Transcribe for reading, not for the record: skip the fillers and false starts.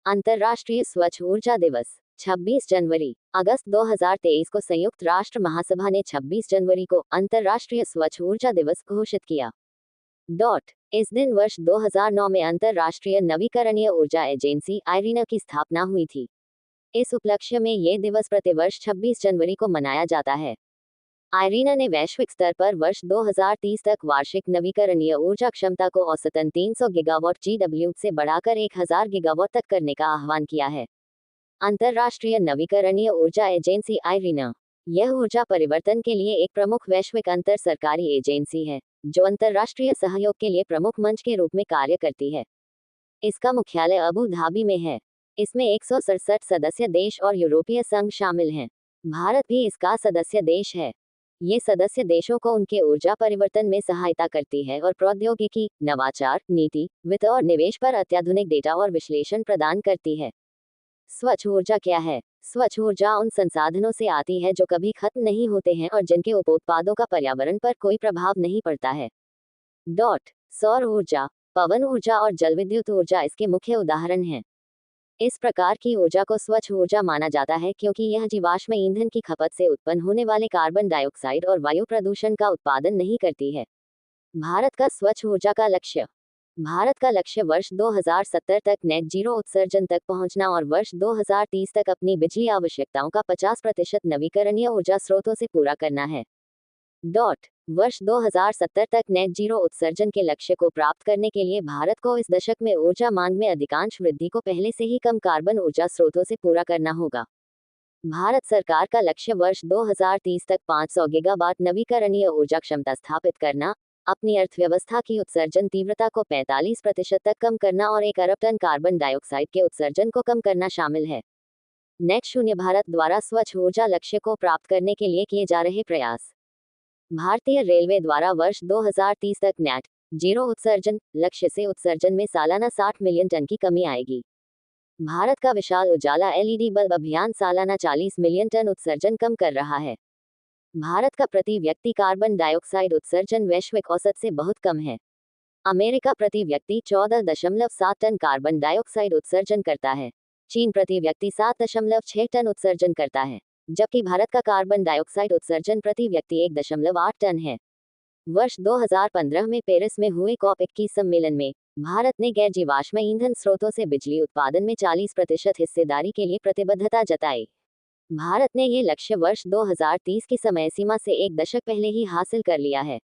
अंतर्राष्ट्रीय स्वच्छ ऊर्जा दिवस 26 जनवरी। अगस्त 2023 को संयुक्त राष्ट्र महासभा ने 26 जनवरी को अंतर्राष्ट्रीय स्वच्छ ऊर्जा दिवस घोषित किया। इस दिन वर्ष 2009 में अंतर्राष्ट्रीय नवीकरणीय ऊर्जा एजेंसी आईरीना की स्थापना हुई थी। इस उपलक्ष्य में ये दिवस प्रतिवर्ष 26 जनवरी को मनाया जाता है। आईरीना ने वैश्विक स्तर पर वर्ष 2030 तक वार्षिक नवीकरणीय ऊर्जा क्षमता को औसतन 300 गीगावाट GW से बढ़ाकर 1000 गीगावाट तक करने का आह्वान किया है। अंतर्राष्ट्रीय नवीकरणीय ऊर्जा एजेंसी आईरीना यह ऊर्जा परिवर्तन के लिए एक प्रमुख वैश्विक अंतर सरकारी एजेंसी है, जो अंतर्राष्ट्रीय सहयोग के लिए प्रमुख मंच के रूप में कार्य करती है। इसका मुख्यालय अबू धाबी में है। इसमें 167 सदस्य देश और यूरोपीय संघ शामिल हैं। भारत भी इसका सदस्य देश है। ये सदस्य देशों को उनके ऊर्जा परिवर्तन में सहायता करती है और प्रौद्योगिकी, नवाचार, नीति, वित्त और निवेश पर अत्याधुनिक डेटा और विश्लेषण प्रदान करती है। स्वच्छ ऊर्जा क्या है? स्वच्छ ऊर्जा उन संसाधनों से आती है जो कभी खत्म नहीं होते हैं और जिनके उपोत्पादों का पर्यावरण पर कोई प्रभाव नहीं पड़ता है। सौर ऊर्जा, पवन ऊर्जा और जलविद्युत ऊर्जा इसके मुख्य उदाहरण हैं। इस प्रकार की ऊर्जा को स्वच्छ ऊर्जा माना जाता है क्योंकि यह जीवाश्म ईंधन की खपत से उत्पन्न होने वाले कार्बन डाइऑक्साइड और वायु प्रदूषण का उत्पादन नहीं करती है। भारत का स्वच्छ ऊर्जा का लक्ष्य। भारत का लक्ष्य वर्ष 2070 तक नेट जीरो उत्सर्जन तक पहुंचना और वर्ष 2030 तक अपनी बिजली आवश्यकताओं का 50% नवीकरणीय ऊर्जा स्रोतों से पूरा करना है। वर्ष 2070 तक नेट जीरो उत्सर्जन के लक्ष्य को प्राप्त करने के लिए भारत को इस दशक में ऊर्जा मांग में अधिकांश वृद्धि को पहले से ही कम कार्बन ऊर्जा स्रोतों से पूरा करना होगा। भारत सरकार का लक्ष्य वर्ष 2030 तक 500 गीगावाट नवीकरणीय ऊर्जा क्षमता स्थापित करना, अपनी अर्थव्यवस्था की उत्सर्जन तीव्रता को 45% तक कम करना और 1 अरब टन कार्बन डाइऑक्साइड के उत्सर्जन को कम करना शामिल है। नेट शून्य भारत द्वारा स्वच्छ ऊर्जा लक्ष्य को प्राप्त करने के लिए किए जा रहे प्रयास। भारतीय रेलवे द्वारा वर्ष 2030 तक नेट जीरो उत्सर्जन लक्ष्य से उत्सर्जन में सालाना 60 मिलियन टन की कमी आएगी। भारत का विशाल उजाला LED बल्ब अभियान सालाना 40 मिलियन टन उत्सर्जन कम कर रहा है। भारत का प्रति व्यक्ति कार्बन डाइऑक्साइड उत्सर्जन वैश्विक औसत से बहुत कम है। अमेरिका प्रति व्यक्ति 14.7 टन कार्बन डाइऑक्साइड उत्सर्जन करता है। चीन प्रति व्यक्ति 7.6 टन उत्सर्जन करता है, जबकि भारत का कार्बन डाइऑक्साइड उत्सर्जन प्रति व्यक्ति 1.8 टन है। वर्ष 2015 में पेरिस में हुए COP21 सम्मेलन में भारत ने गैर जीवाश्म ईंधन स्रोतों से बिजली उत्पादन में 40% हिस्सेदारी के लिए प्रतिबद्धता जताई। भारत ने ये लक्ष्य वर्ष 2030 की समय सीमा से एक दशक पहले ही हासिल कर लिया है।